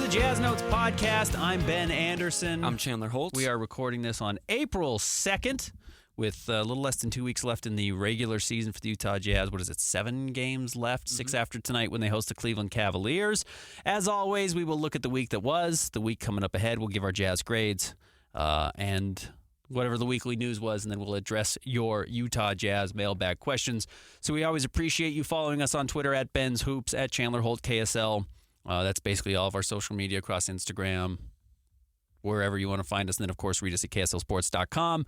the Jazz Notes podcast. I'm Ben Anderson. I'm Chandler Holt. We are recording this on April 2nd with a little less than 2 weeks left in the regular season for the Utah Jazz. What is it, 7 games left? 6 after tonight when they host the Cleveland Cavaliers. As always, we will look at the week that was, the week coming up ahead. We'll give our Jazz grades and whatever the weekly news was, and then we'll address your Utah Jazz mailbag questions. So we always appreciate you following us on Twitter at Ben's Hoops, at Chandler Holt KSL. That's basically all of our social media across Instagram, wherever you want to find us. And then, of course, read us at KSLSports.com.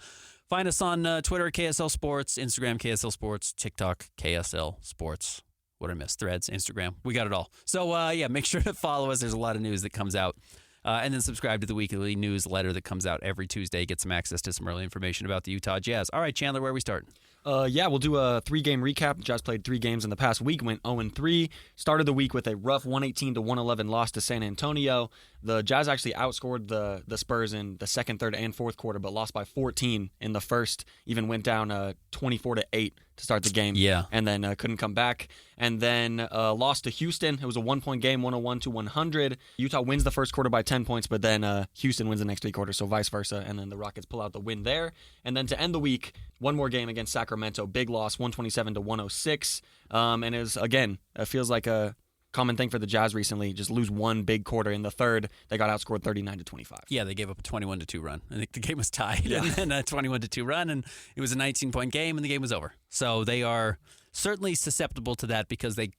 Find us on Twitter at KSL Sports, Instagram KSL Sports, TikTok KSL Sports. What did I miss? Threads, Instagram. We got it all. So, make sure to follow us. There's a lot of news that comes out. And then subscribe to the weekly newsletter that comes out every Tuesday. Get some access to some early information about the Utah Jazz. All right, Chandler, where are we starting? We'll do a 3-game recap. The Jazz played 3 games in the past week, went 0-3. Started the week with a rough 118-111 loss to San Antonio. The Jazz actually outscored the Spurs in the second, third, and fourth quarter, but lost by 14 in the first. Even went down 24-8 to start the game. Yeah. And then couldn't come back. And then lost to Houston. It was a 1-point game, 101-100. Utah wins the first quarter by 10 points, but then Houston wins the next 3 quarters, so vice versa. And then the Rockets pull out the win there. And then to end the week, one more game against Sacramento. Big loss, 127-106. And it feels like a common thing for the Jazz recently, just lose one big quarter. In the third, they got outscored 39-25. Yeah, they gave up a 21-2 run. I think the game was tied, Yeah. and then a 21-2 run, and it was a 19-point game, and the game was over. So they are certainly susceptible to that because they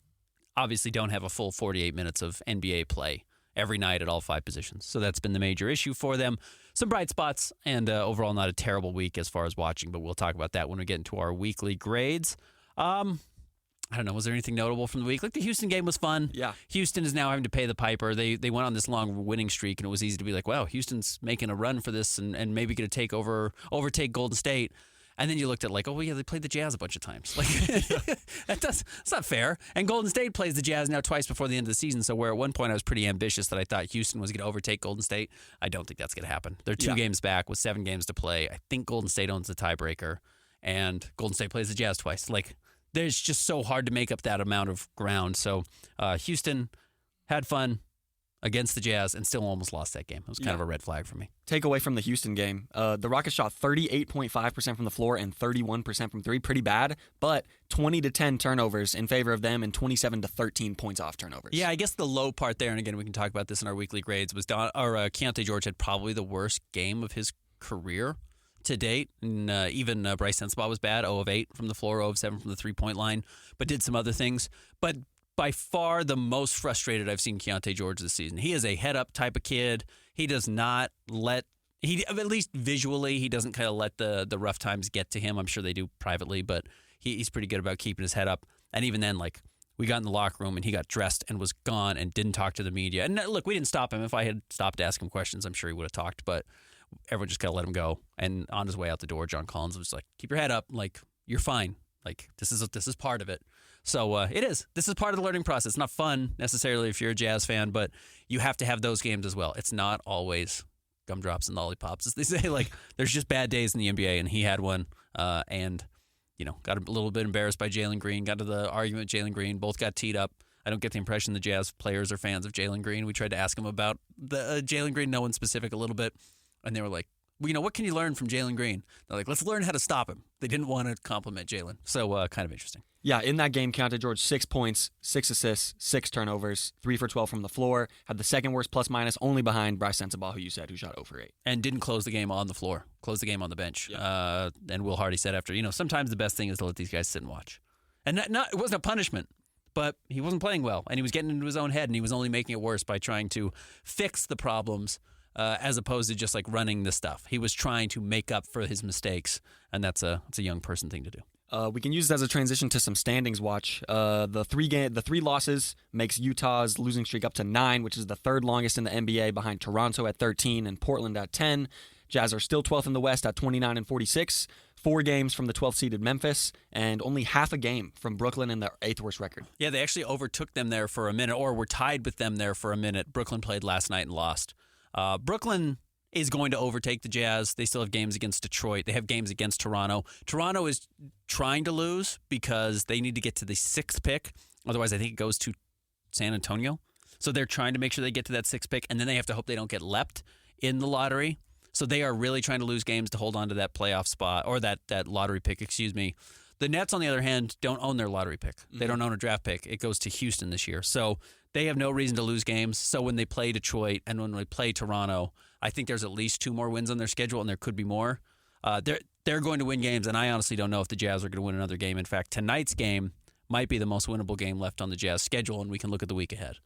obviously don't have a full 48 minutes of NBA play every night at all 5 positions. So that's been the major issue for them. Some bright spots, and overall not a terrible week as far as watching, but we'll talk about that when we get into our weekly grades. I don't know, was there anything notable from the week? Like the Houston game was fun. Yeah. Houston is now having to pay the piper. They went on this long winning streak, and it was easy to be like, wow, Houston's making a run for this and maybe going to overtake Golden State. And then you looked at like, oh, yeah, they played the Jazz a bunch of times. Like, that's not fair. And Golden State plays the Jazz now twice before the end of the season. So where at one point I was pretty ambitious that I thought Houston was going to overtake Golden State, I don't think that's going to happen. They're 2 games back with 7 games to play. I think Golden State owns the tiebreaker, and Golden State plays the Jazz twice. Like, there's just so hard to make up that amount of ground. So Houston had fun against the Jazz and still almost lost that game. It was kind of a red flag for me. Takeaway from the Houston game, the Rockets shot 38.5% from the floor and 31% from 3. Pretty bad, but 20-10 turnovers in favor of them and 27-13 points off turnovers. Yeah, I guess the low part there, and again, we can talk about this in our weekly grades, was Keontae George had probably the worst game of his career to date, and even Bryce Sensabaugh was bad, 0 of 8 from the floor, 0 of 7 from the three-point line, but did some other things. But by far the most frustrated I've seen Keontae George this season. He is a head-up type of kid. He does not at least visually, he doesn't kind of let the rough times get to him. I'm sure they do privately, but he's pretty good about keeping his head up. And even then, like, we got in the locker room and he got dressed and was gone and didn't talk to the media. And look, we didn't stop him. If I had stopped to ask him questions, I'm sure he would have talked, but everyone just kind of let him go. And on his way out the door, John Collins was like, keep your head up. Like, you're fine. Like, this is part of it. So it is. This is part of the learning process. It's not fun necessarily if you're a Jazz fan, but you have to have those games as well. It's not always gumdrops and lollipops, as they say. Like, there's just bad days in the NBA, and he had one. And, got a little bit embarrassed by Jalen Green, got to the argument with Jalen Green. Both got teed up. I don't get the impression the Jazz players are fans of Jalen Green. We tried to ask him about the Jalen Green, no one specific, a little bit. And they were like, well, what can you learn from Jalen Green? They're like, let's learn how to stop him. They didn't want to compliment Jalen. So kind of interesting. Yeah, in that game, Keontae George, 6 points, 6 assists, 6 turnovers, 3 for 12 from the floor. Had the second worst plus-minus, only behind Bryce Sensabaugh, who shot 0 for 8. And didn't close the game on the floor. Closed the game on the bench. Yeah. And Will Hardy said after, sometimes the best thing is to let these guys sit and watch. And it wasn't a punishment, but he wasn't playing well. And he was getting into his own head, and he was only making it worse by trying to fix the problems as opposed to just like running the stuff. He was trying to make up for his mistakes, and it's a young person thing to do. We can use this as a transition to some standings watch. The 3 losses makes Utah's losing streak up to 9, which is the 3rd longest in the NBA, behind Toronto at 13 and Portland at 10. Jazz are still 12th in the West at 29 and 46. 4 games from the 12th seeded Memphis, and only half a game from Brooklyn in their 8th worst record. Yeah, they actually overtook them there for a minute, or were tied with them there for a minute. Brooklyn played last night and lost. Brooklyn is going to overtake the Jazz. They still have games against Detroit. They have games against Toronto. Toronto is trying to lose because they need to get to the 6th pick. Otherwise, I think it goes to San Antonio. So they're trying to make sure they get to that 6th pick, and then they have to hope they don't get leapt in the lottery. So they are really trying to lose games to hold on to that playoff spot, or that lottery pick, excuse me. The Nets, on the other hand, don't own their lottery pick. They don't own a draft pick. It goes to Houston this year. So they have no reason to lose games. So when they play Detroit and when they play Toronto, I think there's at least 2 more wins on their schedule, and there could be more. They're going to win games, and I honestly don't know if the Jazz are going to win another game. In fact, tonight's game might be the most winnable game left on the Jazz schedule, and we can look at the week ahead.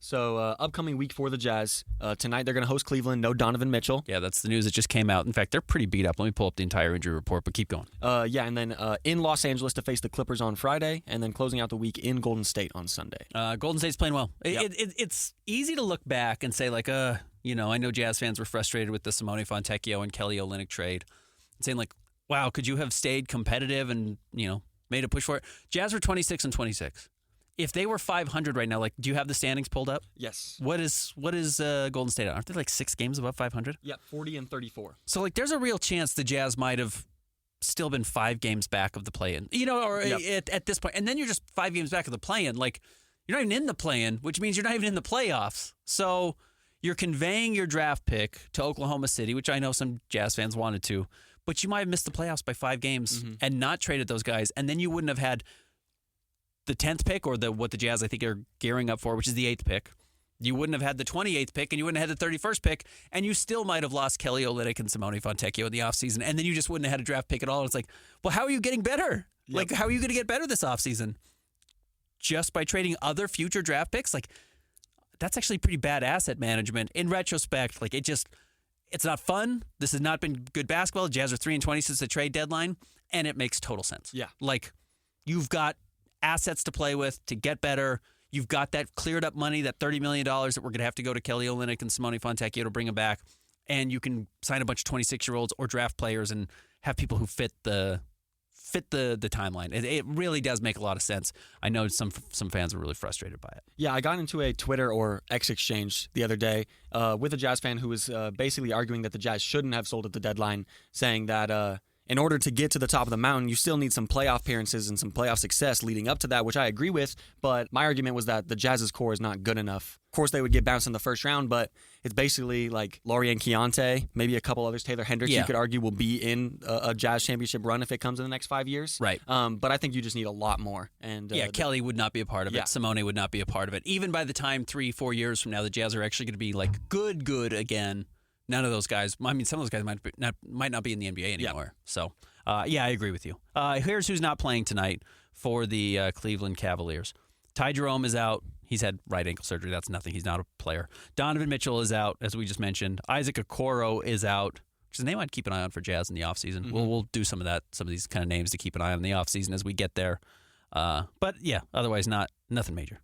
So upcoming week for the Jazz. Tonight they're going to host Cleveland. No Donovan Mitchell. Yeah, that's the news that just came out. In fact, they're pretty beat up. Let me pull up the entire injury report, but keep going. And then in Los Angeles to face the Clippers on Friday, and then closing out the week in Golden State on Sunday. Golden State's playing well. Yep. It's easy to look back and say, like, I know Jazz fans were frustrated with the Simone Fontecchio and Kelly Olynyk trade. And saying, like, wow, could you have stayed competitive and, made a push for it? Jazz were 26-26. If they were 500 right now, like, do you have the standings pulled up? Yes. What is Golden State at? Aren't they like 6 games above 500? Yeah, 40-34. So, like, there's a real chance the Jazz might have still been 5 games back of the play-in, at this point. And then you're just 5 games back of the play-in. Like, you're not even in the play-in, which means you're not even in the playoffs. So you're conveying your draft pick to Oklahoma City, which I know some Jazz fans wanted to, but you might have missed the playoffs by 5 games and not traded those guys, and then you wouldn't have had the 10th pick, or what the Jazz I think are gearing up for, which is the 8th pick. You wouldn't have had the 28th pick, and you wouldn't have had the 31st pick, and you still might have lost Kelly Olynyk and Simone Fontecchio in the offseason, and then you just wouldn't have had a draft pick at all. It's like, well, how are you getting better? Yep. Like, how are you going to get better this offseason? Just by trading other future draft picks? Like, that's actually pretty bad asset management. In retrospect, like, it's not fun. This has not been good basketball. The Jazz are 3-20 since the trade deadline, and it makes total sense. Yeah. Like, you've got assets to play with to get better. You've got that cleared up money, that $30 million that we're going to have to go to Kelly Olynyk and Simone Fontecchio to bring them back. And you can sign a bunch of 26-year-olds or draft players and have people who fit the timeline. It really does make a lot of sense. I know some fans are really frustrated by it. Yeah, I got into a Twitter or X exchange the other day with a Jazz fan who was basically arguing that the Jazz shouldn't have sold at the deadline, saying that in order to get to the top of the mountain, you still need some playoff appearances and some playoff success leading up to that, which I agree with. But my argument was that the Jazz's core is not good enough. Of course, they would get bounced in the first round, but it's basically like Laurie and Keontae, maybe a couple others. Taylor Hendricks, you could argue, will be in a Jazz championship run if it comes in the next 5 years. Right. But I think you just need a lot more. And Kelly would not be a part of it. Simone would not be a part of it. Even by the time 3-4 years from now, the Jazz are actually going to be like good again. None of those guys. I mean, some of those guys might not be in the NBA anymore. Yeah. So, I agree with you. Here's who's not playing tonight for the Cleveland Cavaliers. Ty Jerome is out. He's had right ankle surgery. That's nothing. He's not a player. Donovan Mitchell is out, as we just mentioned. Isaac Okoro is out, which is a name I'd keep an eye on for Jazz in the offseason. Mm-hmm. We'll do some of these kind of names to keep an eye on in the offseason as we get there. But yeah, otherwise nothing major.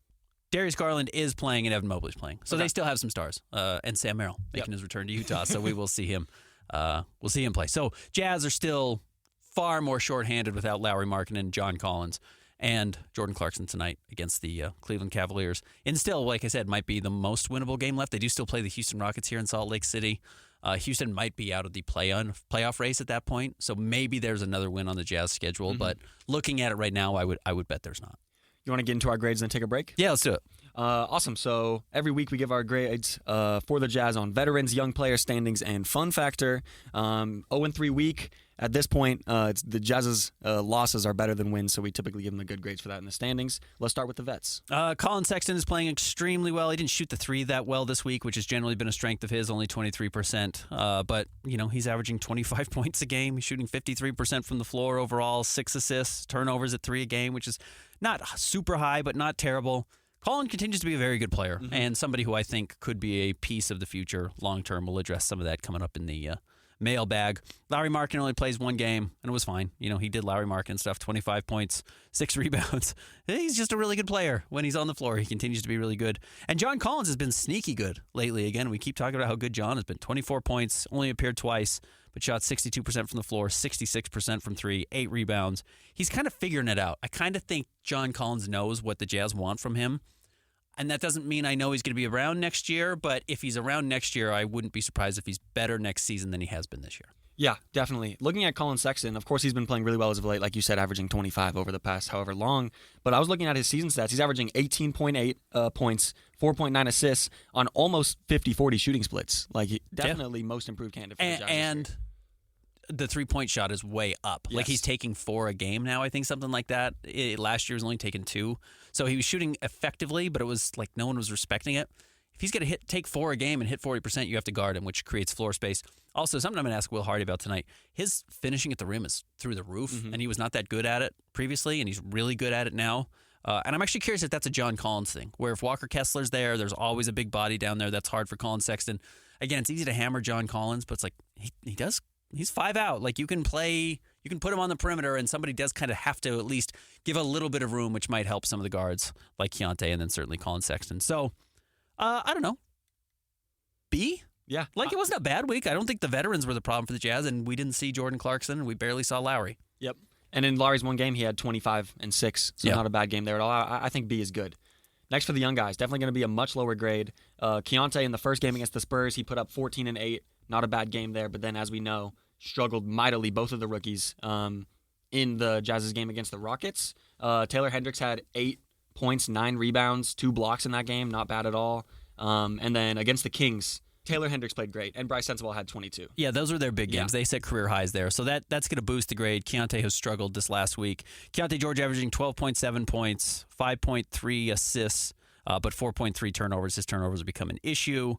Darius Garland is playing and Evan Mobley's playing. So they still have some stars. And Sam Merrill making his return to Utah. So we will see him. We'll see him play. So Jazz are still far more shorthanded without Lauri Markkanen, John Collins, and Jordan Clarkson tonight against the Cleveland Cavaliers. And still, like I said, might be the most winnable game left. They do still play the Houston Rockets here in Salt Lake City. Houston might be out of the playoff race at that point. So maybe there's another win on the Jazz schedule. Mm-hmm. But looking at it right now, I would bet there's not. You want to get into our grades and take a break? Yeah, let's do it. Awesome. So every week we give our grades for the Jazz on veterans, young player standings, and fun factor. 0-3 week. At this point, the Jazz's losses are better than wins, so we typically give them the good grades for that in the standings. Let's start with the vets. Colin Sexton is playing extremely well. He didn't shoot the 3 that well this week, which has generally been a strength of his, only 23%. But, he's averaging 25 points a game. He's shooting 53% from the floor overall, 6 assists, turnovers at 3 a game, which is not super high, but not terrible. Colin continues to be a very good player and somebody who I think could be a piece of the future long-term. We'll address some of that coming up in the mailbag. Lauri Markkanen only plays 1 game, and it was fine. He did Lauri Markkanen stuff, 25 points, 6 rebounds. He's just a really good player. When he's on the floor, he continues to be really good. And John Collins has been sneaky good lately. Again, we keep talking about how good John has been. 24 points, only appeared twice, but shot 62% from the floor, 66% from 3, 8 rebounds. He's kind of figuring it out. I kind of think John Collins knows what the Jazz want from him. And that doesn't mean I know he's going to be around next year, but if he's around next year, I wouldn't be surprised if he's better next season than he has been this year. Yeah, definitely. Looking at Colin Sexton, of course, he's been playing really well as of late, like you said, averaging 25 over the past however long. But I was looking at his season stats. He's averaging 18.8 points, 4.9 assists on almost 50-40 shooting splits. Like, definitely most improved candidate for the Jazz this year. And the three-point shot is way up. Yes. Like, he's taking 4 a game now, I think, something like that. Last year was only taking 2. So he was shooting effectively, but it was like no one was respecting it. If he's going to take 4 a game and hit 40%, you have to guard him, which creates floor space. Also, something I'm going to ask Will Hardy about tonight, his finishing at the rim is through the roof, and he was not that good at it previously, and he's really good at it now. And I'm actually curious if that's a John Collins thing, where if Walker Kessler's there, there's always a big body down there that's hard for Colin Sexton. Again, it's easy to hammer John Collins, but it's like he's 5 out. Like, you can put him on the perimeter, and somebody does kind of have to at least give a little bit of room, which might help some of the guards like Keontae and then certainly Colin Sexton. So, I don't know. B? Yeah. Like, it wasn't a bad week. I don't think the veterans were the problem for the Jazz, and we didn't see Jordan Clarkson, and we barely saw Lowry. Yep. And in Lowry's one game, he had 25 and 6, so not a bad game there at all. I think B is good. Next for the young guys, definitely going to be a much lower grade. Keontae in the first game against the Spurs, he put up 14 and 8. Not a bad game there, but then as we know, struggled mightily, both of the rookies, in the Jazz's game against the Rockets. Taylor Hendricks had 8 points, 9 rebounds, 2 blocks in that game. Not bad at all. And then against the Kings, Taylor Hendricks played great, and Bryce Sensabaugh had 22. Yeah, those were their big games. They set career highs there, so that's going to boost the grade. Keontae has struggled this last week. Keontae George averaging 12.7 points, 5.3 assists, but 4.3 turnovers. His turnovers have become an issue.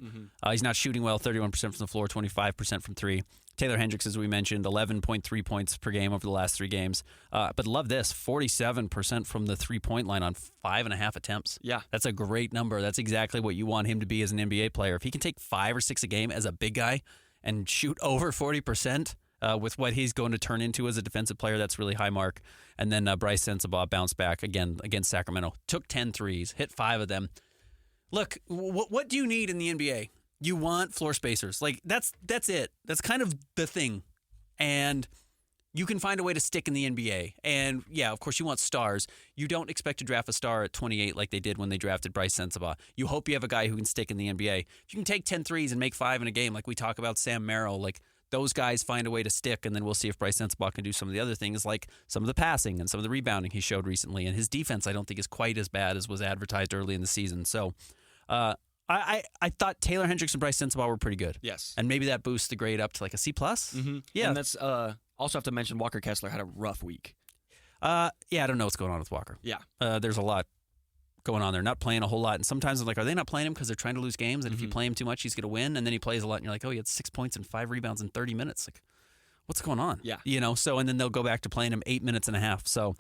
He's not shooting well, 31% from the floor, 25% from 3. Taylor Hendricks, as we mentioned, 11.3 points per game over the last 3 games. But love this, 47% from the three-point line on 5.5 attempts. Yeah. That's a great number. That's exactly what you want him to be as an NBA player. If he can take 5 or 6 a game as a big guy and shoot over 40% with what he's going to turn into as a defensive player, that's really high mark. And then Bryce Sensabaugh bounced back again against Sacramento. Took 10 threes, hit 5 of them. Look, what do you need in the NBA? You want floor spacers. Like, that's it. That's kind of the thing. And you can find a way to stick in the NBA. And, yeah, of course, you want stars. You don't expect to draft a star at 28 like they did when they drafted Bryce Sensabaugh. You hope you have a guy who can stick in the NBA. If you can take 10 threes and make 5 in a game, like we talk about Sam Merrill, like, those guys find a way to stick, and then we'll see if Bryce Sensabaugh can do some of the other things, like some of the passing and some of the rebounding he showed recently. And his defense, I don't think, is quite as bad as was advertised early in the season. So, I thought Taylor Hendricks and Bryce Sensabaugh were pretty good. Yes. And maybe that boosts the grade up to like a C+. Yeah. And that's also have to mention Walker Kessler had a rough week. Yeah, I don't know what's going on with Walker. Yeah. There's a lot going on there. Not playing a whole lot. And sometimes I'm like, are they not playing him because they're trying to lose games? And if you play him too much, he's going to win. And then he plays a lot, and you're like, oh, he had 6 points and 5 rebounds in 30 minutes. Like, what's going on? Yeah. You know, so, and then they'll go back to playing him 8 minutes and a half. So,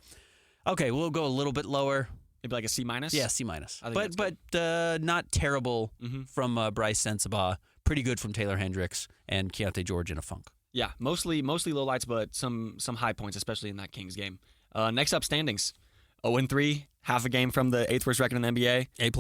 okay, we'll go a little bit lower. Maybe like a C-? Yeah, C-. But not terrible from Bryce Sensabaugh. Pretty good from Taylor Hendricks and Keontae George in a funk. Yeah, mostly low lights, but some high points, especially in that Kings game. Next up, standings. 0-3, half a game from the 8th worst record in the NBA. A+.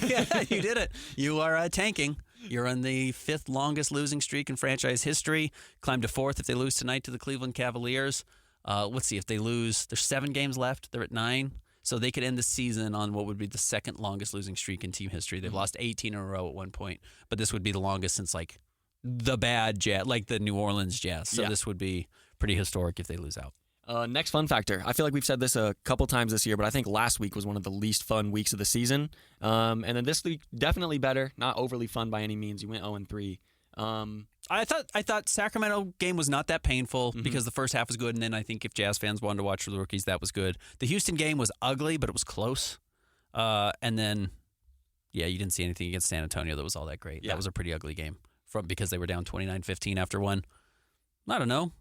Yeah, you did it. You are tanking. You're on the 5th longest losing streak in franchise history. Climb to 4th if they lose tonight to the Cleveland Cavaliers. Let's see, if they lose, there's 7 games left. They're at 9. So they could end the season on what would be the 2nd longest losing streak in team history. They've lost 18 in a row at one point, but this would be the longest since like the bad Jazz, like the New Orleans Jazz. So this would be pretty historic if they lose out. Next fun factor. I feel like we've said this a couple times this year, but I think last week was one of the least fun weeks of the season. And then this week, definitely better. Not overly fun by any means. You went 0-3. I thought Sacramento game was not that painful because the first half was good, and then I think if Jazz fans wanted to watch for the rookies, that was good. The Houston game was ugly, but it was close. And then, yeah, you didn't see anything against San Antonio that was all that great. Yeah. That was a pretty ugly game because they were down 29-15 after one. I don't know.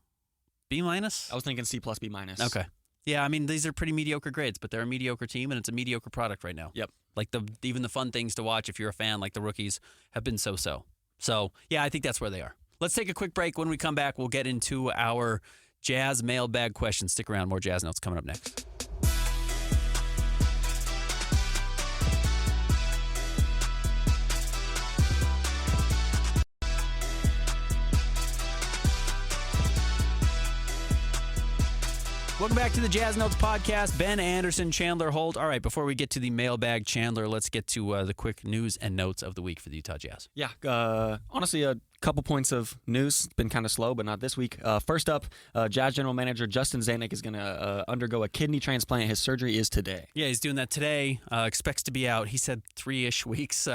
B-? I was thinking C+, B-. Okay. Yeah, I mean, these are pretty mediocre grades, but they're a mediocre team, and it's a mediocre product right now. Yep. Like even the fun things to watch if you're a fan, like the rookies, have been so-so. So, yeah, I think that's where they are. Let's take a quick break. When we come back, we'll get into our Jazz mailbag questions. Stick around. More Jazz Notes coming up next. Welcome back to the Jazz Notes podcast. Ben Anderson, Chandler Holt. All right, before we get to the mailbag, Chandler, let's get to the quick news and notes of the week for the Utah Jazz. Yeah, honestly, a Couple points of news. It's been kind of slow, but not this week. First up, Jazz general manager Justin Zanuck is going to undergo a kidney transplant. His surgery is today. Yeah, he's doing that today. Expects to be out. He said 3-ish weeks.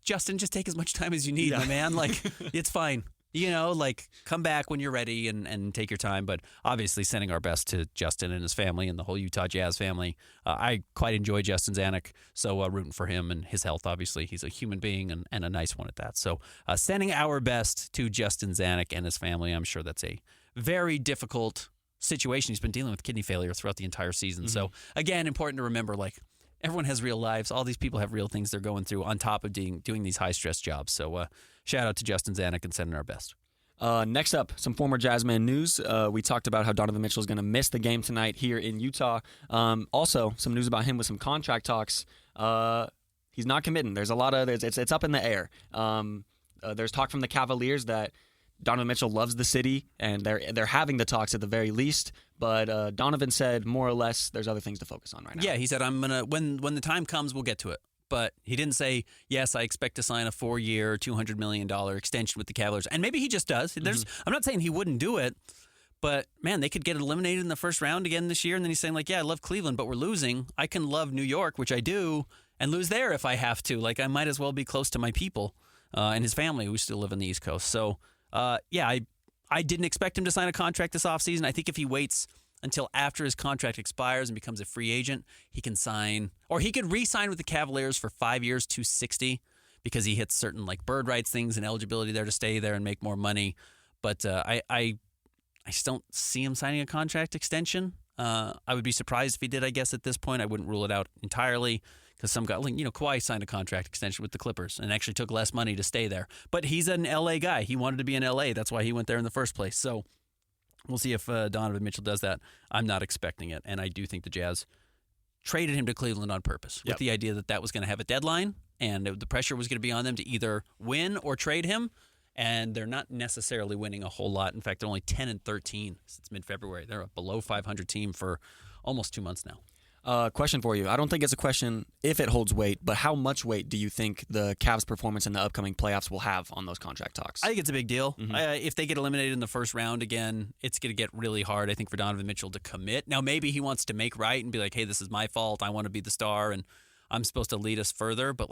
Justin, just take as much time as you need, my man. Like, it's fine. Come back when you're ready and take your time. But obviously sending our best to Justin and his family and the whole Utah Jazz family. I quite enjoy Justin Zanuck, so rooting for him and his health, obviously. He's a human being and a nice one at that. So sending our best to Justin Zanuck and his family. I'm sure that's a very difficult situation. He's been dealing with kidney failure throughout the entire season. Mm-hmm. So, again, important to remember, everyone has real lives. All these people have real things they're going through on top of doing these high-stress jobs. So shout out to Justin Zanuck and sending our best. Next up, some former Jazzman news. We talked about how Donovan Mitchell is going to miss the game tonight here in Utah. Also, some news about him with some contract talks. He's not committing. There's a lot of it's up in the air. There's talk from the Cavaliers that Donovan Mitchell loves the city, and they're having the talks at the very least. But Donovan said more or less there's other things to focus on right now. Yeah, he said I'm gonna when the time comes we'll get to it. But he didn't say, yes, I expect to sign a 4-year, $200 million extension with the Cavaliers. And maybe he just does. I'm not saying he wouldn't do it, but, man, they could get eliminated in the first round again this year. And then he's saying, I love Cleveland, but we're losing. I can love New York, which I do, and lose there if I have to. I might as well be close to my people and his family who still live on the East Coast. So, I didn't expect him to sign a contract this offseason. I think if he waits until after his contract expires and becomes a free agent, he can sign, or he could re-sign with the Cavaliers for 5 years, $260, because he hits certain bird rights things and eligibility there to stay there and make more money. But I just don't see him signing a contract extension. I would be surprised if he did. I guess at this point, I wouldn't rule it out entirely because some guy, Kawhi signed a contract extension with the Clippers and actually took less money to stay there. But he's an LA guy. He wanted to be in LA. That's why he went there in the first place. So we'll see if Donovan Mitchell does that. I'm not expecting it, and I do think the Jazz traded him to Cleveland on purpose with the idea that was going to have a deadline, and the pressure was going to be on them to either win or trade him, and they're not necessarily winning a whole lot. In fact, they're only 10-13 since mid-February. They're a below 500 team for almost 2 months now. Question for you. I don't think it's a question if it holds weight, but how much weight do you think the Cavs' performance in the upcoming playoffs will have on those contract talks? I think it's a big deal. Mm-hmm. If they get eliminated in the first round again, it's going to get really hard, I think, for Donovan Mitchell to commit. Now, maybe he wants to make right and be like, hey, this is my fault. I want to be the star, and I'm supposed to lead us further. But,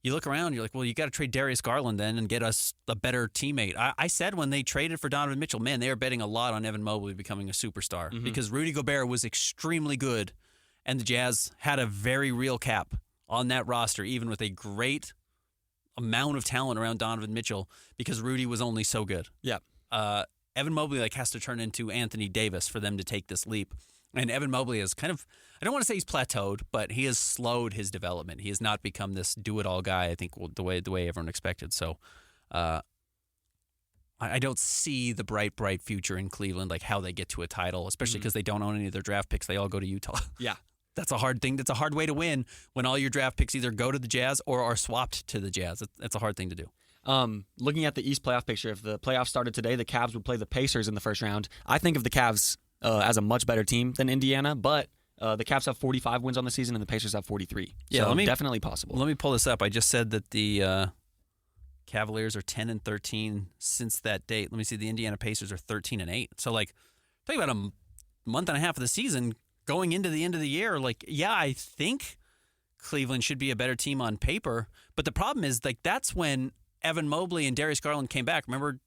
you look around, you're like, well, you got to trade Darius Garland then and get us a better teammate. I said when they traded for Donovan Mitchell, man, they are betting a lot on Evan Mobley becoming a superstar because Rudy Gobert was extremely good. And the Jazz had a very real cap on that roster, even with a great amount of talent around Donovan Mitchell, because Rudy was only so good. Yeah. Evan Mobley has to turn into Anthony Davis for them to take this leap. And Evan Mobley is I don't want to say he's plateaued, but he has slowed his development. He has not become this do-it-all guy, I think, the way everyone expected. So I don't see the bright future in Cleveland, how they get to a title, especially because they don't own any of their draft picks. They all go to Utah. Yeah. That's a hard thing. That's a hard way to win when all your draft picks either go to the Jazz or are swapped to the Jazz. That's a hard thing to do. Looking at the East playoff picture, if the playoffs started today, the Cavs would play the Pacers in the first round. I think of the Cavs as a much better team than Indiana, but the Cavs have 45 wins on the season and the Pacers have 43. Yeah, so definitely possible. Let me pull this up. I just said that the Cavaliers are 10-13 since that date. Let me see. The Indiana Pacers are 13-8. So, talking about a month and a half of the season going into the end of the year, I think Cleveland should be a better team on paper. But the problem is, that's when Evan Mobley and Darius Garland came back. Remember,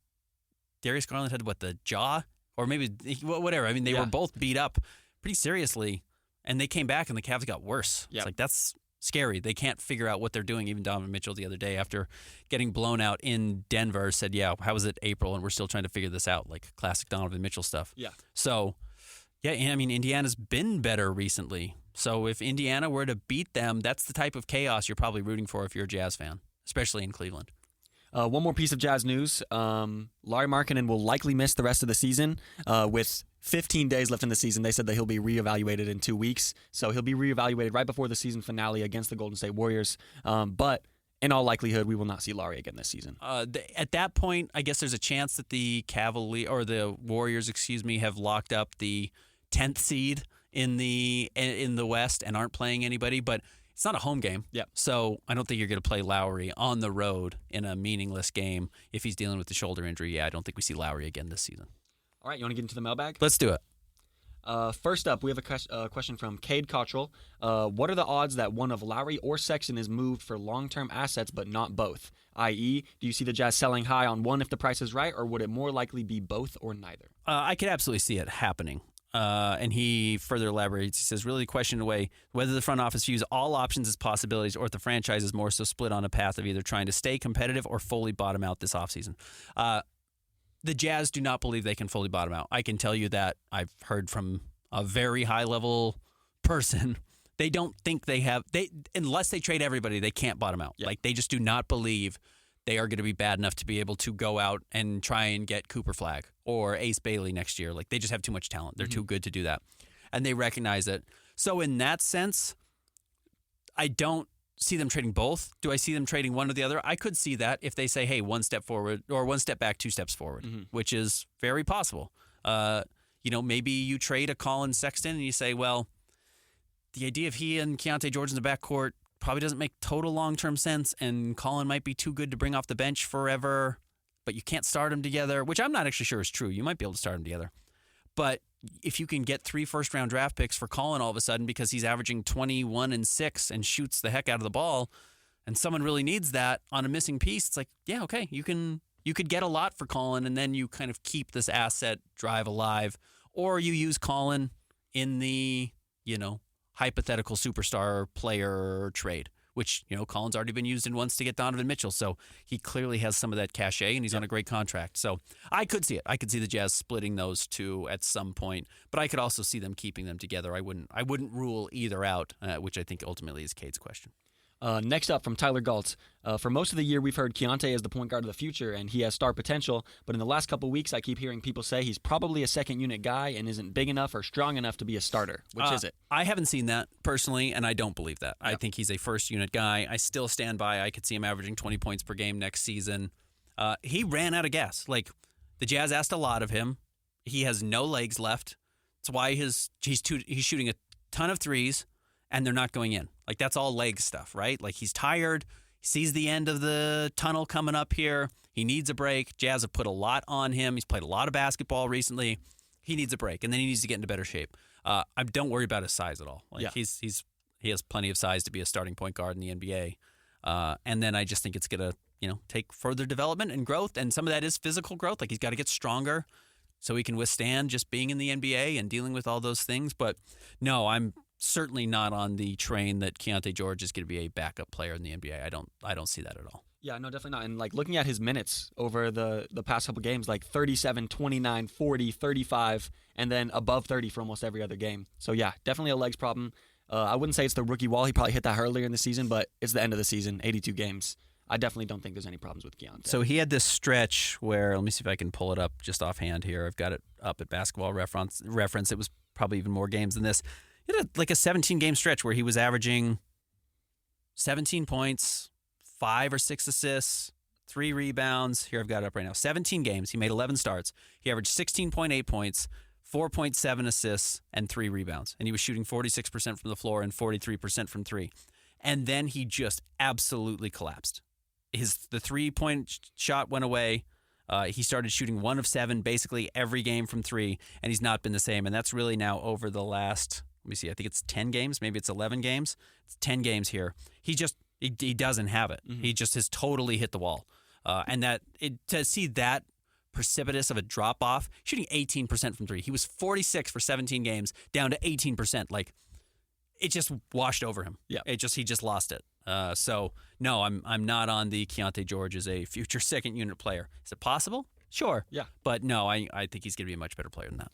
Darius Garland had, the jaw? Or maybe, whatever. I mean, they were both beat up pretty seriously, and they came back, and the Cavs got worse. Yep. It's that's scary. They can't figure out what they're doing. Even Donovan Mitchell the other day, after getting blown out in Denver, said, how was it April, and we're still trying to figure this out, classic Donovan Mitchell stuff. Yeah. So, Indiana's been better recently. So if Indiana were to beat them, that's the type of chaos you're probably rooting for if you're a Jazz fan, especially in Cleveland. One more piece of Jazz news. Lauri Markkanen will likely miss the rest of the season. With 15 days left in the season, they said that he'll be reevaluated in 2 weeks. So he'll be reevaluated right before the season finale against the Golden State Warriors. But in all likelihood, we will not see Lauri again this season. At that point, I guess there's a chance that the Warriors, have locked up the 10th seed in the West and aren't playing anybody. But It's not a home game. Yep. So I don't think you're going to play Lowry on the road in a meaningless game if he's dealing with the shoulder injury. Yeah, I don't think we see Lowry again this season. All right, you want to get into the mailbag? Let's do it. First up, we have a question from Cade Cottrell. What are the odds that one of Lowry or Sexton is moved for long-term assets but not both? I.e., do you see the Jazz selling high on one if the price is right, or would it more likely be both or neither? I could absolutely see it happening. And he further elaborates. He says, really question away whether the front office views all options as possibilities or if the franchise is more so split on a path of either trying to stay competitive or fully bottom out this offseason. The Jazz do not believe they can fully bottom out. I can tell you that. I've heard from a very high-level person. They don't think they have – unless they trade everybody, they can't bottom out. Yeah. Like, they just do not believe they are going to be bad enough to be able to go out and try and get Cooper Flagg or Ace Bailey next year. Like, they just have too much talent. They're too good to do that. And they recognize it. So in that sense, I don't see them trading both. Do I see them trading one or the other? I could see that if they say, hey, one step forward or one step back, two steps forward, which is very possible. Maybe you trade a Colin Sexton and you say, well, the idea of he and Keontae George in the backcourt probably doesn't make total long-term sense, and Colin might be too good to bring off the bench forever, but you can't start them together, which I'm not actually sure is true. You might be able to start them together. But if you can get 3 first-round draft picks for Colin all of a sudden because he's averaging 21 and 6 and shoots the heck out of the ball, and someone really needs that on a missing piece, it's like, yeah, okay, you could get a lot for Colin, and then you kind of keep this asset drive alive, or you use Colin in the, hypothetical superstar player trade, which, Colin's already been used in once to get Donovan Mitchell. So he clearly has some of that cachet, and he's on a great contract. So I could see it. I could see the Jazz splitting those two at some point, but I could also see them keeping them together. I wouldn't rule either out, which I think ultimately is Cade's question. Next up from Tyler Galtz. For most of the year, we've heard Keontae is the point guard of the future, and he has star potential. But in the last couple weeks, I keep hearing people say he's probably a second-unit guy and isn't big enough or strong enough to be a starter. Which is it? I haven't seen that personally, and I don't believe that. Yep. I think he's a first-unit guy. I still stand by. I could see him averaging 20 points per game next season. He ran out of gas. Like, the Jazz asked a lot of him. He has no legs left. That's why he's shooting a ton of threes, and they're not going in. Like, that's all leg stuff, right? Like, he's tired. He sees the end of the tunnel coming up here. He needs a break. Jazz have put a lot on him. He's played a lot of basketball recently. He needs a break, and then he needs to get into better shape. I don't worry about his size at all. Like, he has plenty of size to be a starting point guard in the NBA. And then I just think it's going to, take further development and growth, and some of that is physical growth. Like, he's got to get stronger so he can withstand just being in the NBA and dealing with all those things. But no, I'm certainly not on the train that Keontae George is going to be a backup player in the NBA. I don't see that at all. Yeah, no, definitely not. And like looking at his minutes over the past couple games, like 37, 29, 40, 35, and then above 30 for almost every other game. So yeah, definitely a legs problem. I wouldn't say it's the rookie wall. He probably hit that earlier in the season, but it's the end of the season, 82 games. I definitely don't think there's any problems with Keontae. So he had this stretch where, let me see if I can pull it up just offhand here. I've got it up at Basketball Reference. It was probably even more games than this. He had like a 17-game stretch where he was averaging 17 points, 5 or 6 assists, 3 rebounds. Here, I've got it up right now. 17 games. He made 11 starts. He averaged 16.8 points, 4.7 assists, and 3 rebounds. And he was shooting 46% from the floor and 43% from 3. And then he just absolutely collapsed. The 3-point shot went away. He started shooting 1 of 7 basically every game from 3, and he's not been the same. And that's really now over the last, let me see, I think it's 10 games, maybe it's 11 games. It's 10 games here. He doesn't have it. Mm-hmm. He just has totally hit the wall. And to see that precipitous of a drop-off, shooting 18% from 3. He was 46 for 17 games, down to 18%. Like, it just washed over him. Yeah. He just lost it. So no, I'm not on the Keontae George as a future second unit player. Is it possible? Sure. Yeah. But no, I think he's going to be a much better player than that.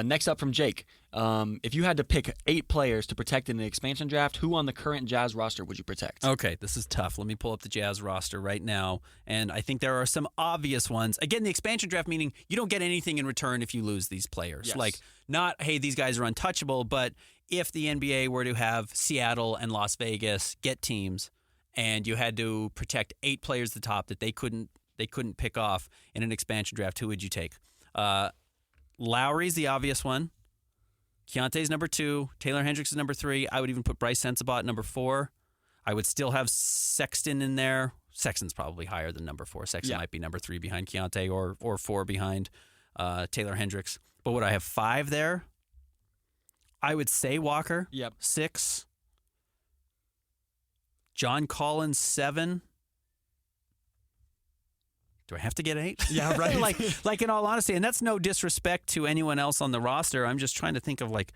Next up from Jake, if you had to pick 8 players to protect in an expansion draft, who on the current Jazz roster would you protect? Okay, this is tough. Let me pull up the Jazz roster right now, and I think there are some obvious ones. Again, the expansion draft meaning you don't get anything in return if you lose these players. Yes. Like, not, hey, these guys are untouchable, but if the NBA were to have Seattle and Las Vegas get teams, and you had to protect 8 players at the top that they couldn't pick off in an expansion draft, who would you take? Lowry's the obvious one. Keontae's number 2. Taylor Hendricks is number 3. I would even put Bryce Sensabaugh at number 4. I would still have Sexton in there. Sexton's probably higher than number 4. Sexton might be number 3 behind Keontae or 4 behind Taylor Hendricks. But would I have 5 there? I would say Walker. Yep. 6. John Collins, 7. Do I have to get 8? Yeah, right. like in all honesty, and that's no disrespect to anyone else on the roster. I'm just trying to think of like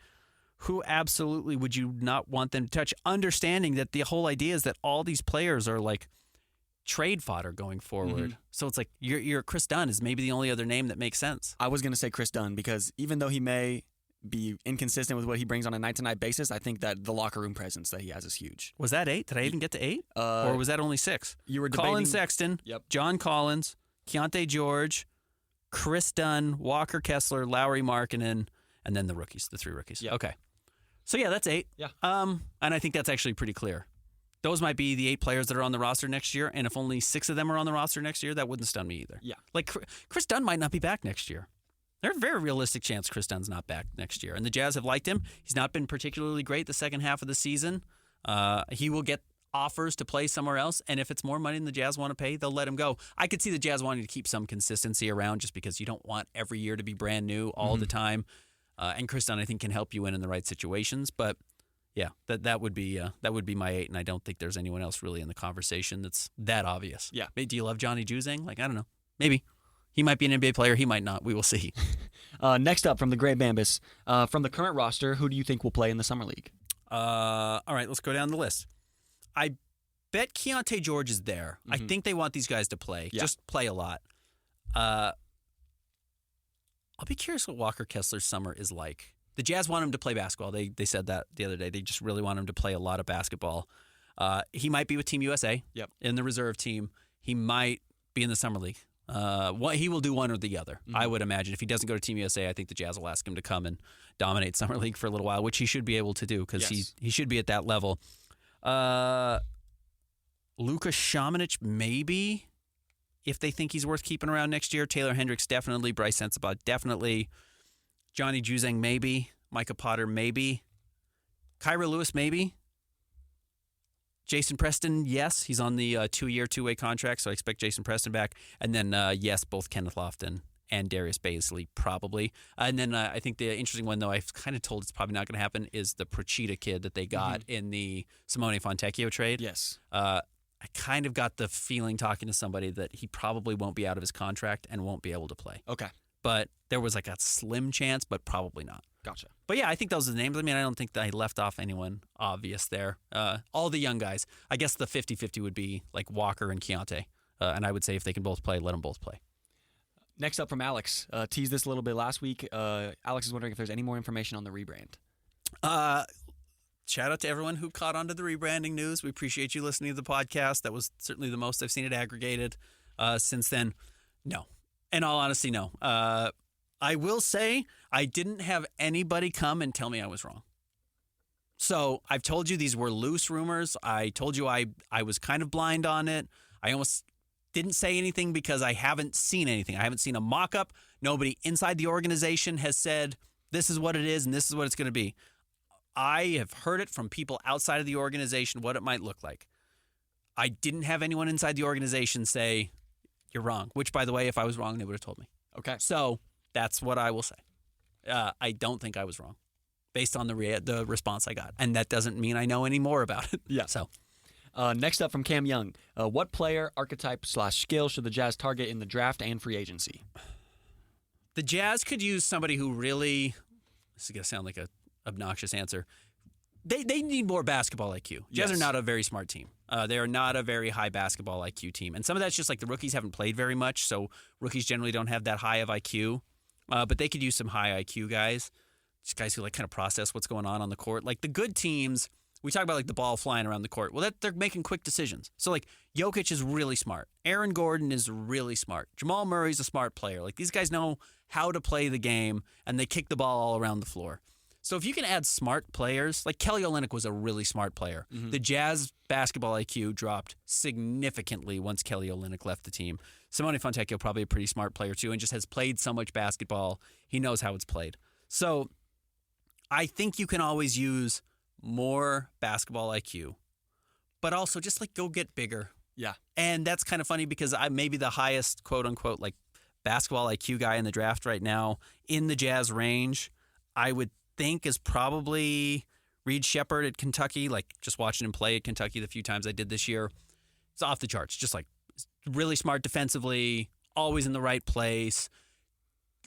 who absolutely would you not want them to touch, understanding that the whole idea is that all these players are like trade fodder going forward. Mm-hmm. So it's like your Chris Dunn is maybe the only other name that makes sense. I was going to say Chris Dunn because even though he may be inconsistent with what he brings on a night-to-night basis, I think that the locker room presence that he has is huge. Was that 8? Did I even get to 8? Or was that only 6? You were Colin debating... Sexton, Yep. John Collins, Keontae George, Chris Dunn, Walker Kessler, Lowry Markkanen, and then the rookies, the 3 rookies. Yep. Okay. So yeah, that's 8. Yeah. And I think that's actually pretty clear. Those might be the 8 players that are on the roster next year, and if only 6 of them are on the roster next year, that wouldn't stun me either. Yeah. Like Chris Dunn might not be back next year. There's a very realistic chance Chris Dunn's not back next year, and the Jazz have liked him. He's not been particularly great the second half of the season. He will get offers to play somewhere else, and if it's more money than the Jazz want to pay, they'll let him go. I could see the Jazz wanting to keep some consistency around just because you don't want every year to be brand new all the time. And Chris Dunn, I think, can help you in the right situations. But yeah, that would be my 8, and I don't think there's anyone else really in the conversation that's that obvious. Yeah. Do you love Johnny Juzang? Like, I don't know. Maybe. He might be an NBA player. He might not. We will see. Next up from the Gray Bambus, from the current roster, who do you think will play in the Summer League? All right, let's go down the list. I bet Keontae George is there. I think they want these guys to play. Yeah. Just play a lot. I'll be curious what Walker Kessler's summer is like. The Jazz want him to play basketball. They said that the other day. They just really want him to play a lot of basketball. He might be with Team USA in the reserve team. He might be in the Summer League. He will do one or the other, I would imagine. If he doesn't go to Team USA, I think the Jazz will ask him to come and dominate Summer League for a little while, which he should be able to do because he should be at that level. Luka Šamanić, maybe, if they think he's worth keeping around next year. Taylor Hendricks, definitely. Bryce Sensabaugh, definitely. Johnny Juzang, maybe. Micah Potter, maybe. Kyra Lewis, maybe. Jason Preston, yes. He's on the 2-year, 2-way contract, so I expect Jason Preston back. And then, yes, both Kenneth Lofton and Darius Baisley, probably. And then I think the interesting one, though, I've kind of told it's probably not going to happen, is the Procida kid that they got in the Simone Fontecchio trade. Yes. I kind of got the feeling talking to somebody that he probably won't be out of his contract and won't be able to play. Okay. But there was like a slim chance, but probably not. Gotcha. But yeah, I think those are the names. I mean, I don't think that I left off anyone obvious there. All the young guys. I guess the 50-50 would be like Walker and Keontae. And I would say if they can both play, let them both play. Next up from Alex. Teased this a little bit last week. Alex is wondering if there's any more information on the rebrand. Shout out to everyone who caught on to the rebranding news. We appreciate you listening to the podcast. That was certainly the most I've seen it aggregated since then. No. In all honesty, no. I will say I didn't have anybody come and tell me I was wrong. So I've told you these were loose rumors. I told you I was kind of blind on it. I almost didn't say anything because I haven't seen anything. I haven't seen a mock-up. Nobody inside the organization has said this is what it is and this is what it's going to be. I have heard it from people outside of the organization what it might look like. I didn't have anyone inside the organization say, you're wrong, which, by the way, if I was wrong, they would have told me. Okay. So that's what I will say. I don't think I was wrong based on the response I got. And that doesn't mean I know any more about it. Yeah. So next up from Cam Young. What player, archetype / skill should the Jazz target in the draft and free agency? The Jazz could use somebody who really, this is going to sound like a obnoxious answer. They need more basketball IQ. Jazz are not a very smart team. They are not a very high basketball IQ team. And some of that's just like the rookies haven't played very much, so rookies generally don't have that high of IQ. But they could use some high IQ guys, just guys who like kind of process what's going on the court. Like the good teams, we talk about like the ball flying around the court. Well, they're making quick decisions. So like Jokic is really smart. Aaron Gordon is really smart. Jamal Murray's a smart player. Like these guys know how to play the game, and they kick the ball all around the floor. So if you can add smart players, like Kelly Olynyk was a really smart player. Mm-hmm. The Jazz basketball IQ dropped significantly once Kelly Olynyk left the team. Simone Fontecchio probably a pretty smart player too and just has played so much basketball. He knows how it's played. So I think you can always use more basketball IQ, but also just like go get bigger. Yeah. And that's kind of funny because I may be the highest quote unquote like basketball IQ guy in the draft right now in the Jazz range. I would think is probably Reed Shepherd at Kentucky. Like just watching him play at Kentucky the few times I did this year, it's off the charts. Just like really smart defensively, always in the right place,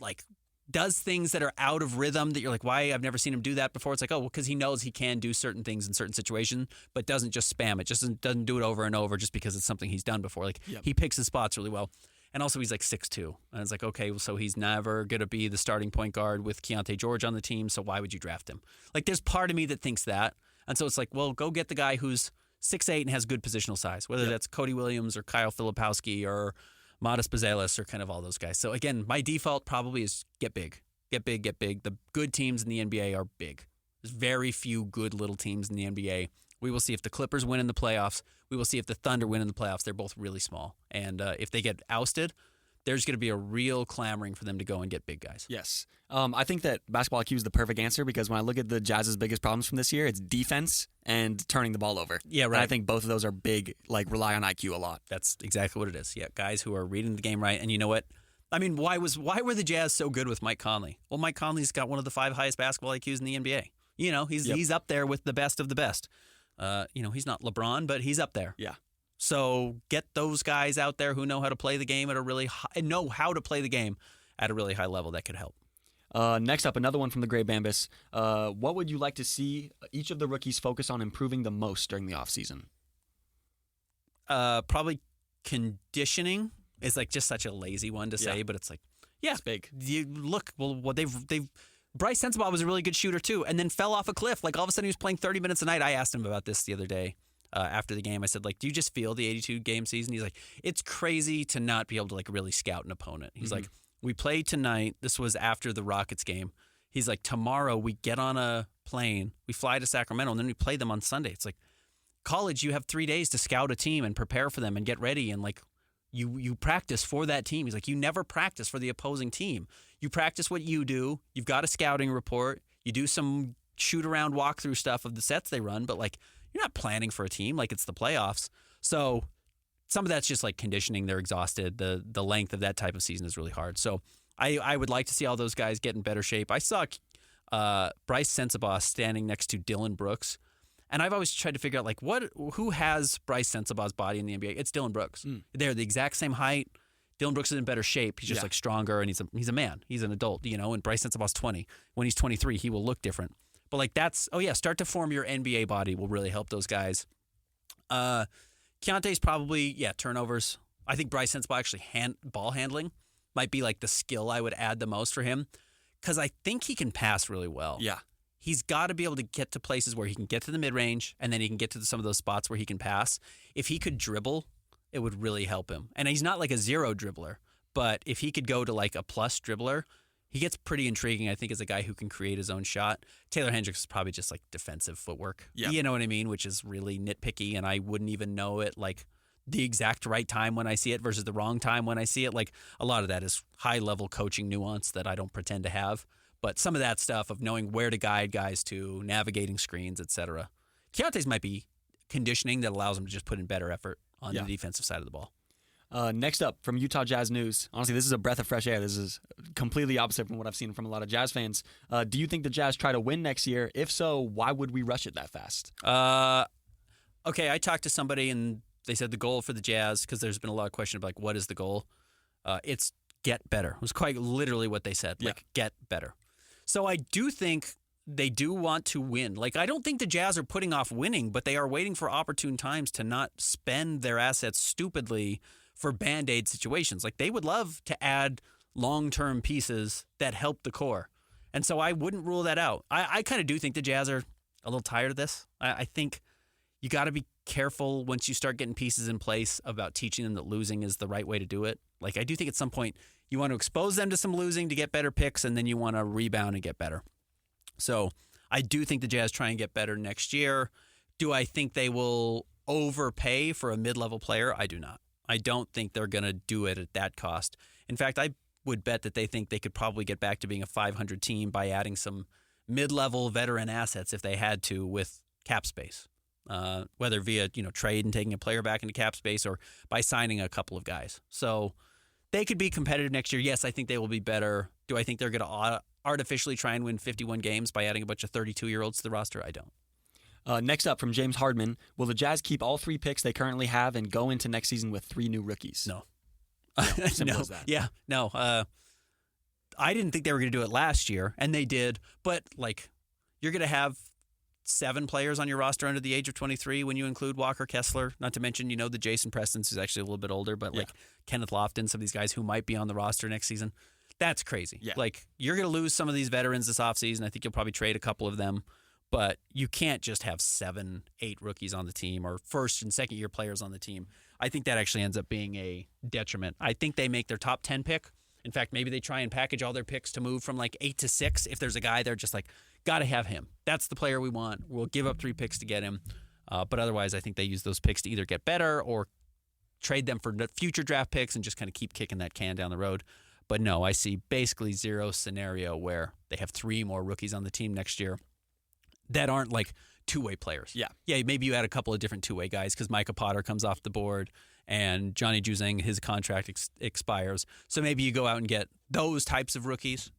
like does things that are out of rhythm that you're like, why? I've never seen him do that before. It's like, oh, well, because he knows he can do certain things in certain situations, but doesn't just spam it. Just doesn't do it over and over just because it's something he's done before. Like he picks his spots really well. And also he's like 6'2". And it's like, okay, well, so he's never going to be the starting point guard with Keontae George on the team, so why would you draft him? Like there's part of me that thinks that. And so it's like, well, go get the guy who's 6'8" and has good positional size, whether that's Cody Williams or Kyle Filipowski or Modest Bazelis or kind of all those guys. So again, my default probably is get big. Get big, get big. The good teams in the NBA are big. There's very few good little teams in the NBA. We will see if the Clippers win in the playoffs. We will see if the Thunder win in the playoffs. They're both really small. And if they get ousted, there's going to be a real clamoring for them to go and get big guys. Yes. I think that basketball IQ is the perfect answer because when I look at the Jazz's biggest problems from this year, it's defense and turning the ball over. Yeah, right. And I think both of those are big, like rely on IQ a lot. That's exactly what it is. Yeah, guys who are reading the game right. And you know what? I mean, why were the Jazz so good with Mike Conley? Well, Mike Conley's got one of the 5 highest basketball IQs in the NBA. You know, he's up there with the best of the best. He's not LeBron, but he's up there. Yeah. So get those guys out there who know how to play the game at a really high, know how to play the game at a really high level. That could help. Next up, another one from the Gray Bambus. What would you like to see each of the rookies focus on improving the most during the offseason? Probably conditioning is like just such a lazy one to say, but it's like, it's big. You look, well, what they've Bryce Sensabaugh was a really good shooter too, and then fell off a cliff. Like all of a sudden he was playing 30 minutes a night. I asked him about this the other day. After the game, I said, like, do you just feel the 82-game season? He's like, it's crazy to not be able to, like, really scout an opponent. He's like, we played tonight. This was after the Rockets game. He's like, tomorrow we get on a plane, we fly to Sacramento, and then we play them on Sunday. It's like, college, you have 3 days to scout a team and prepare for them and get ready, and, like, you practice for that team. He's like, you never practice for the opposing team. You practice what you do. You've got a scouting report. You do some shoot-around walkthrough stuff of the sets they run, but, like, you're not planning for a team like it's the playoffs. So some of that's just like conditioning. They're exhausted. The length of that type of season is really hard. So I would like to see all those guys get in better shape. I saw Bryce Sensabaugh standing next to Dylan Brooks, and I've always tried to figure out like who has Bryce Sensabaugh's body in the NBA. It's Dylan Brooks. They're the exact same height. Dylan Brooks is in better shape. He's just like stronger, and he's a man. He's an adult, and Bryce Sensabaugh's 20. When he's 23, he will look different. But like start to form your NBA body will really help those guys. Keontae's probably, turnovers. I think Bryce Sensabaugh actually ball handling might be like the skill I would add the most for him because I think he can pass really well. Yeah. He's got to be able to get to places where he can get to the mid-range and then he can get to some of those spots where he can pass. If he could dribble, it would really help him. And he's not like a zero dribbler, but if he could go to like a plus dribbler, he gets pretty intriguing, I think, as a guy who can create his own shot. Taylor Hendricks is probably just like defensive footwork. Yeah. You know what I mean? Which is really nitpicky, and I wouldn't even know it like the exact right time when I see it versus the wrong time when I see it. Like a lot of that is high-level coaching nuance that I don't pretend to have. But some of that stuff of knowing where to guide guys to, navigating screens, etc. Keontae's might be conditioning that allows him to just put in better effort on the defensive side of the ball. Next up, from Utah Jazz News. Honestly, this is a breath of fresh air. This is completely opposite from what I've seen from a lot of Jazz fans. Do you think the Jazz try to win next year? If so, why would we rush it that fast? Okay, I talked to somebody, and they said the goal for the Jazz, because there's been a lot of question about, like, what is the goal? It's get better. It was quite literally what they said, like, get better. So I do think they do want to win. Like, I don't think the Jazz are putting off winning, but they are waiting for opportune times to not spend their assets stupidly for Band-Aid situations. Like, they would love to add long-term pieces that help the core. And so I wouldn't rule that out. I kind of do think the Jazz are a little tired of this. I think you got to be careful once you start getting pieces in place about teaching them that losing is the right way to do it. Like, I do think at some point you want to expose them to some losing to get better picks, and then you want to rebound and get better. So I do think the Jazz try and get better next year. Do I think they will overpay for a mid-level player? I do not. I don't think they're going to do it at that cost. In fact, I would bet that they think they could probably get back to being a 500 team by adding some mid-level veteran assets if they had to with cap space. whether via trade and taking a player back into cap space or by signing a couple of guys. So they could be competitive next year. Yes, I think they will be better. Do I think they're going to artificially try and win 51 games by adding a bunch of 32-year-olds to the roster? I don't. Next up from James Hardman, will the Jazz keep all 3 picks they currently have and go into next season with 3 new rookies? No. Simple no. as that. Yeah, no. I didn't think they were going to do it last year, and they did. But, you're going to have 7 players on your roster under the age of 23 when you include Walker Kessler, not to mention, the Jason Prestons, who's actually a little bit older, but Kenneth Lofton, some of these guys who might be on the roster next season. That's crazy. Yeah. You're going to lose some of these veterans this offseason. I think you'll probably trade a couple of them. But you can't just have 7, 8 rookies on the team or first and second year players on the team. I think that actually ends up being a detriment. I think they make their top 10 pick. In fact, maybe they try and package all their picks to move from 8 to 6. If there's a guy, they're just got to have him. That's the player we want. We'll give up 3 picks to get him. But otherwise, I think they use those picks to either get better or trade them for future draft picks and just kind of keep kicking that can down the road. But no, I see basically 0 scenario where they have 3 more rookies on the team next year that aren't two-way players. Yeah. Yeah, maybe you add a couple of different two-way guys because Micah Potter comes off the board and Johnny Juzang, his contract expires. So maybe you go out and get those types of rookies.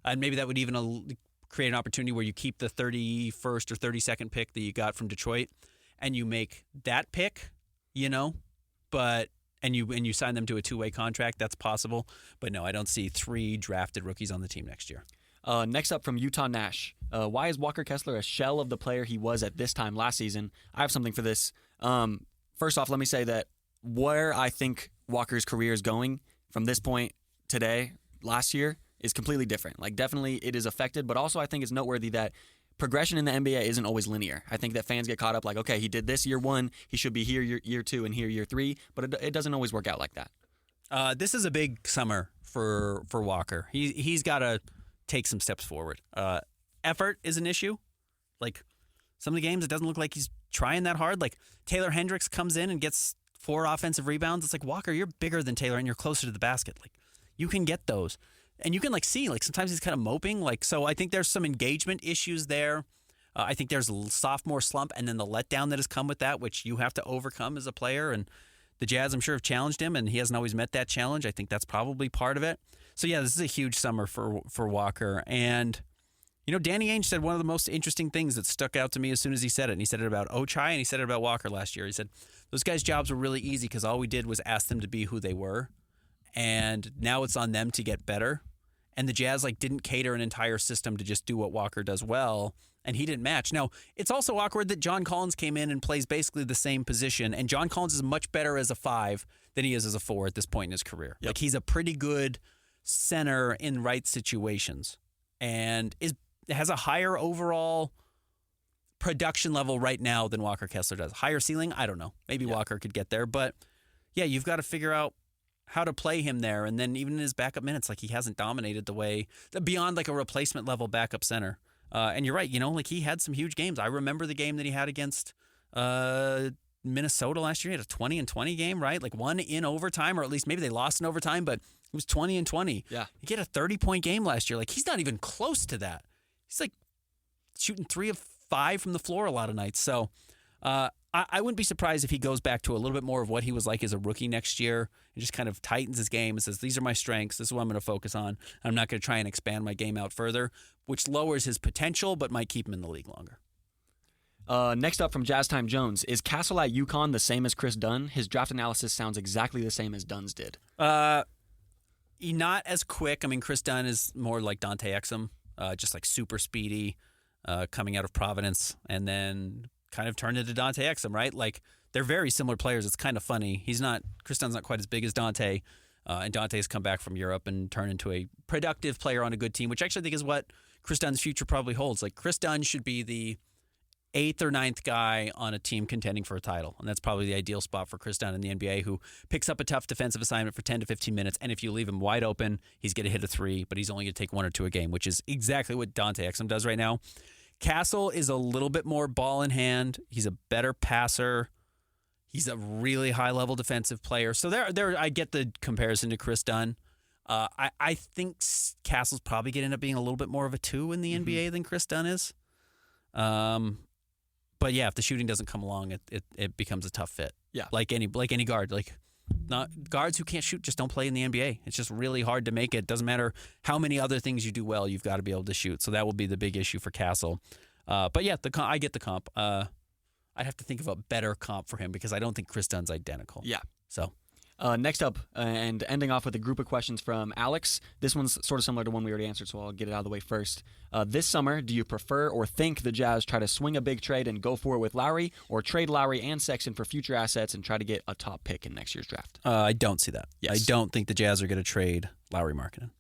And maybe that would even create an opportunity where you keep the 31st or 32nd pick that you got from Detroit and you make that pick, but and you sign them to a two-way contract. That's possible. But no, I don't see 3 drafted rookies on the team next year. Next up from Utah Nash. Why is Walker Kessler a shell of the player he was at this time last season? I have something for this. First off, let me say that where I think Walker's career is going from this point today, last year, is completely different. Definitely it is affected, but also I think it's noteworthy that progression in the NBA isn't always linear. I think that fans get caught up okay, he did this year 1, he should be here year 2 and here year 3, but it doesn't always work out like that. This is a big summer for Walker. He's got to take some steps forward. Effort is an issue. Some of the games, it doesn't look like he's trying that hard. Taylor Hendricks comes in and gets 4 offensive rebounds. It's Walker, you're bigger than Taylor and you're closer to the basket. You can get those. And you can see, sometimes he's kind of moping. So I think there's some engagement issues there. I think there's a sophomore slump and then the letdown that has come with that, which you have to overcome as a player. And the Jazz, I'm sure, have challenged him, and he hasn't always met that challenge. I think that's probably part of it. So, yeah, this is a huge summer for Walker. And, Danny Ainge said one of the most interesting things that stuck out to me as soon as he said it. And he said it about Ochai and he said it about Walker last year. He said, those guys' jobs were really easy because all we did was ask them to be who they were. And now it's on them to get better. And the Jazz didn't cater an entire system to just do what Walker does well, and he didn't match. Now, it's also awkward that John Collins came in and plays basically the same position, and John Collins is much better as a 5 than he is as a 4 at this point in his career. Yep. He's a pretty good center in right situations and has a higher overall production level right now than Walker Kessler does. Higher ceiling? I don't know. Maybe Walker could get there, but yeah, you've got to figure out how to play him there. And then even in his backup minutes, he hasn't dominated the way beyond a replacement level backup center. And you're right, he had some huge games. I remember the game that he had against Minnesota last year. He had a 20-20 game, right? One in overtime, or at least maybe they lost in overtime, but it was 20-20. Yeah. He had a 30-point game last year. He's not even close to that. He's shooting 3 of 5 from the floor a lot of nights. So I wouldn't be surprised if he goes back to a little bit more of what he was like as a rookie next year and just kind of tightens his game and says, these are my strengths. This is what I'm going to focus on. I'm not going to try and expand my game out further, which lowers his potential but might keep him in the league longer. Next up from Jazz Time Jones, is Castle at UConn the same as Chris Dunn? His draft analysis sounds exactly the same as Dunn's did. Not as quick. I mean, Chris Dunn is more like Dante Exum, just super speedy, coming out of Providence, and then kind of turned into Dante Exum, right? They're very similar players. It's kind of funny. Chris Dunn's not quite as big as Dante, and Dante's come back from Europe and turned into a productive player on a good team, which I actually think is what Chris Dunn's future probably holds. Chris Dunn should be the 8th or 9th guy on a team contending for a title, and that's probably the ideal spot for Chris Dunn in the NBA, who picks up a tough defensive assignment for 10 to 15 minutes, and if you leave him wide open, he's going to hit a 3, but he's only going to take 1 or 2 a game, which is exactly what Dante Exum does right now. Castle is a little bit more ball in hand. He's a better passer. He's a really high-level defensive player. So there, I get the comparison to Chris Dunn. I think Castle's probably going to end up being a little bit more of a 2 in the NBA than Chris Dunn is. But But yeah, if the shooting doesn't come along, it becomes a tough fit. Yeah. Like any guard. Like not guards who can't shoot just don't play in the NBA. It's just really hard to make it. Doesn't matter how many other things you do well, you've got to be able to shoot. So that will be the big issue for Castle. But yeah, I get the comp. I'd have to think of a better comp for him because I don't think Chris Dunn's identical. Yeah. So. Next up, and ending off with a group of questions from Alex. This one's sort of similar to one we already answered, so I'll get it out of the way first. This summer, do you prefer or think the Jazz try to swing a big trade and go for it with Lowry, or trade Lowry and Sexton for future assets and try to get a top pick in next year's draft? I don't see that. Yes. I don't think the Jazz are going to trade Lowry Markkanen.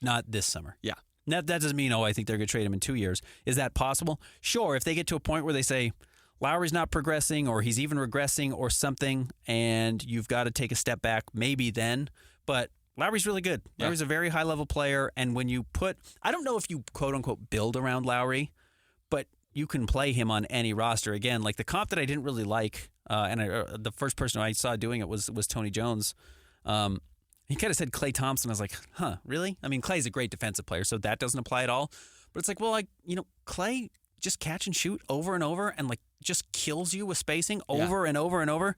Not this summer. Yeah. That doesn't mean, I think they're going to trade him in 2 years. Is that possible? Sure, if they get to a point where they say, Lowry's not progressing or he's even regressing or something, and you've got to take a step back, maybe then. But Lowry's really good. Yeah. Lowry's a very high-level player, and when you I don't know if you quote-unquote build around Lowry, but you can play him on any roster. Again, like the comp that I didn't really like, the first person I saw doing it was Tony Jones. He kind of said Klay Thompson. I was like, huh, really? I mean, Klay's a great defensive player, so that doesn't apply at all. But it's like, well, Klay just catch and shoot over and over and just kills you with spacing over and over and over.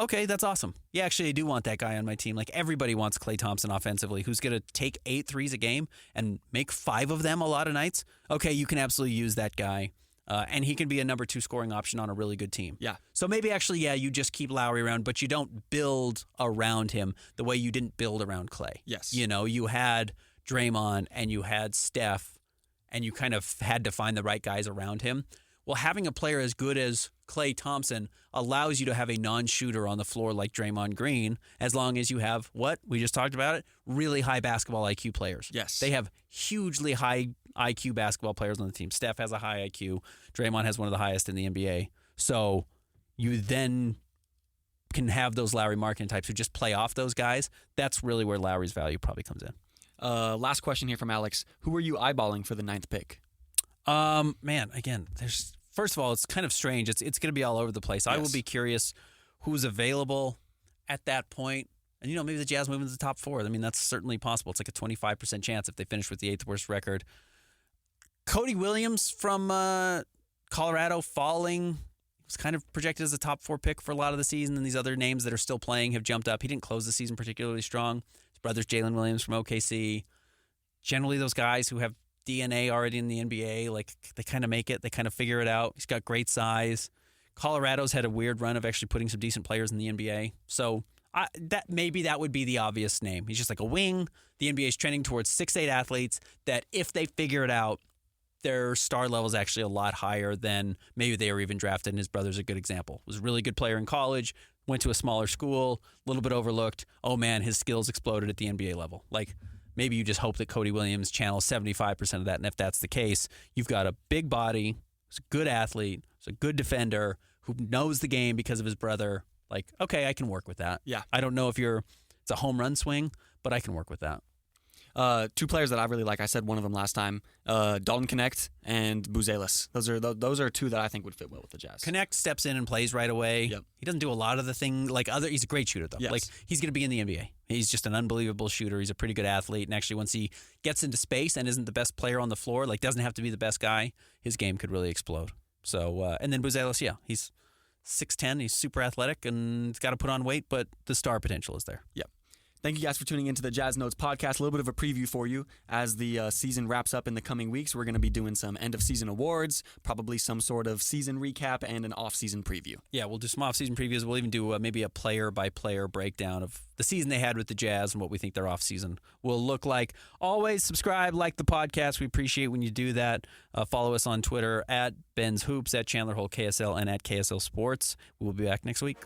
Okay, that's awesome. Yeah, actually, I do want that guy on my team. Like everybody wants Klay Thompson offensively, who's going to take 8 threes a game and make 5 of them a lot of nights. Okay, you can absolutely use that guy. And he can be a number 2 scoring option on a really good team. Yeah. So maybe actually, you just keep Lowry around, but you don't build around him the way you didn't build around Klay. Yes. You had Draymond and you had Steph, and you kind of had to find the right guys around him. Well, having a player as good as Klay Thompson allows you to have a non-shooter on the floor like Draymond Green, as long as you have, what? We just talked about it, really high basketball IQ players. Yes. They have hugely high IQ basketball players on the team. Steph has a high IQ. Draymond has one of the highest in the NBA. So you then can have those Lowry Markkanen types who just play off those guys. That's really where Lowry's value probably comes in. Last question here from Alex. Who are you eyeballing for the 9th pick? Man, again, first of all, it's kind of strange. It's going to be all over the place. Yes. I will be curious who's available at that point. And, maybe the Jazz move into the top 4. I mean, that's certainly possible. It's like a 25% chance if they finish with the 8th worst record. Cody Williams from Colorado falling. Was kind of projected as a top 4 pick for a lot of the season, and these other names that are still playing have jumped up. He didn't close the season particularly strong. His brother's Jalen Williams from OKC. Generally, those guys who have DNA already in the NBA, they kind of make it. They kind of figure it out. He's got great size. Colorado's had a weird run of actually putting some decent players in the NBA. So that would be the obvious name. He's just like a wing. The NBA is trending towards 6'8" athletes that if they figure it out, their star level is actually a lot higher than maybe they were even drafted, and his brother's a good example. Was a really good player in college, went to a smaller school, a little bit overlooked. Oh, man, his skills exploded at the NBA level. Maybe you just hope that Cody Williams channels 75% of that, and if that's the case, you've got a big body, he's a good athlete, he's a good defender, who knows the game because of his brother. Okay, I can work with that. Yeah. I don't know if it's a home run swing, but I can work with that. 2 players that I really like. I said one of them last time. Dalton Connect and Buzelis. Those are 2 that I think would fit well with the Jazz. Connect steps in and plays right away. Yep. He doesn't do a lot of the thing he's a great shooter though. Yes. He's going to be in the NBA. He's just an unbelievable shooter. He's a pretty good athlete, and actually once he gets into space and isn't the best player on the floor, doesn't have to be the best guy, his game could really explode. So and then Buzelis, he's 6'10", he's super athletic and he's got to put on weight, but the star potential is there. Yep. Thank you guys for tuning into the Jazz Notes podcast. A little bit of a preview for you as the season wraps up in the coming weeks. We're going to be doing some end-of-season awards, probably some sort of season recap, and an off-season preview. Yeah, we'll do some off-season previews. We'll even do maybe a player-by-player breakdown of the season they had with the Jazz and what we think their off-season will look like. Always subscribe, like the podcast. We appreciate when you do that. Follow us on Twitter at Ben's Hoops, at Chandler Holt KSL, and at KSL Sports. We'll be back next week.